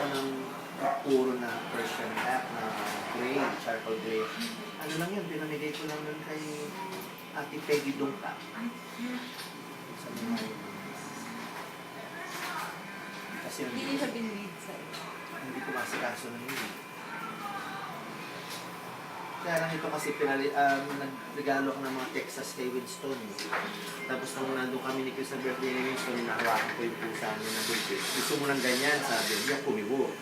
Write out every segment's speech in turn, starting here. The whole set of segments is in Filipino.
ako ng puro na Persian black na gray, charcoal gray. Ano lang yun, pinamigay ko lang nun kay Ate Peggy Dungka. Sa mga yun. Kasi Hindi siya binlead sa'yo. hindi ko masikaso na yun. Kaya lang ito kasi nagregalo ko ng mga Texas kay Winston. Tapos nung nandun kami ni Chris sa birthday ni Winston, nakawakan ko yung pusa niya na birthday. Gusto mo ng ganyan, sabi niya, kumibo.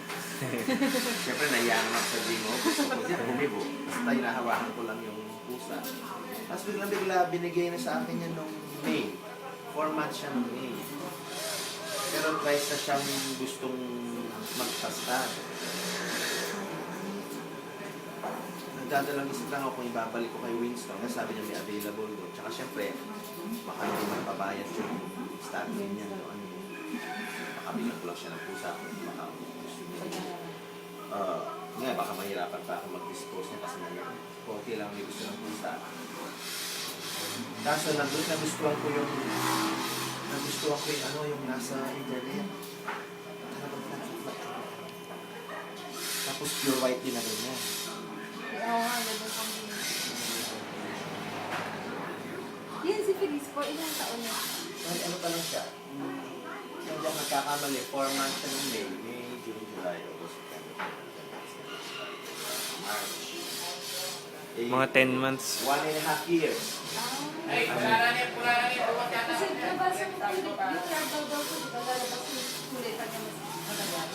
Siyempre, nahiyangan ako sa mo. Gusto ko siya, kumibo. Basta hinahawakan ko lang yung pusa. Tapos bigla binigay na sa akin yan nung May. 4 months siya nung May. Pero twice na siyang gustong magpasta. Nagdadalang isip lang ako kung ibabalik ko kay Winston kasi sabi niya may available doon. Tsaka syempre, baka hindi mapabayad yung starting niya. No? Ano, makabigyan ko lang siya ng pusa. Baka gusto niya. Nga, baka mahirapan pa ako mag-dispose niya kasi konti lang may gusto ng pusa. Kaso nandun nagustuhan ko yung yung nasa internet. Tapos pure white din na rin yan. Oo nga, ganda combination. Yan si Feliz po, ilang taon na? Ano pa lang siya? Kung hindi ako nagkakamali, 4 months siya ng May, June, July, August, September, March. Mga 10 months. 1.5 years. Ay, kasi nabasa mo yung yard daw ko, lalabas yung kulitan niya mas matagal.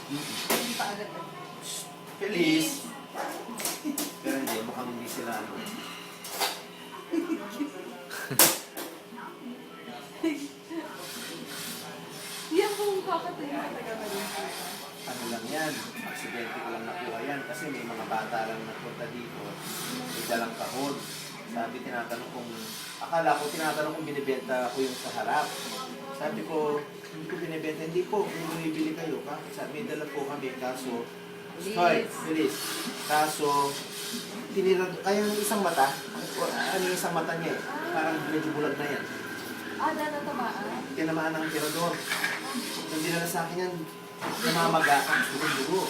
Hindi pa agad. Feliz! Pero hindi, mukhang hindi sila Yan kung kakatayin matagal na rin. ano lang yan, aksidente ko lang nakuha yan kasi may mga bata lang nagpunta dito, may dalang kahon. Sabi, akala ko tinatanong kung binibenta ko yung sa harap. Sabi ko, hindi ko binibenta, hindi po, kung bumibili kayo, bakit? Sabi, may dala po kami, kaso, Feliz. Kaso, kaya yung isang mata, ano yung isang mata niya eh, parang medyo bulag na yan. Natamaan? Tinamaan ng tirador. Nung dinala sa akin yan, namamaga ang dugo-dugo.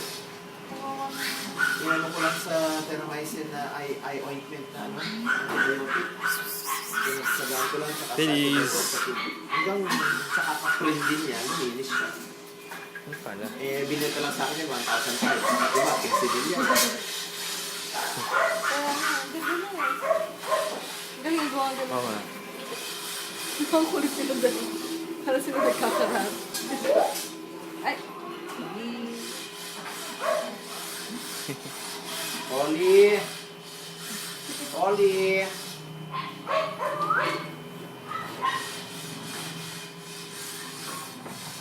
Inano ko lang sa Terramycin na eye ointment na antibiotic. Pinagsagaan ko lang sa Feliz. Hanggang sa kakaprint din niya, luminis siya. Ano pala? Binenta lang sa akin yung 1,500. Diba, kinsidil yan. Kaya nga, gabi na eh. Galing ko ang galing. Oo nga. Ang kulit sila dali. Para sila nagkakarap. Ay, hindi. Oli! Oli!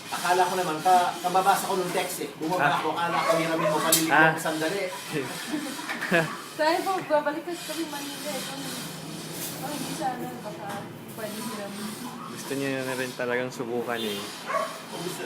Akala ko naman, kababasa ko nung text eh. Bumaba ako, akala ko hiramin mo, palilig mo sandali. Dahil po, babalik kasi kami Manila eh. Kung hindi sana, baka pwede sila. Gusto niya na rin talagang subukan eh. Kung gusto,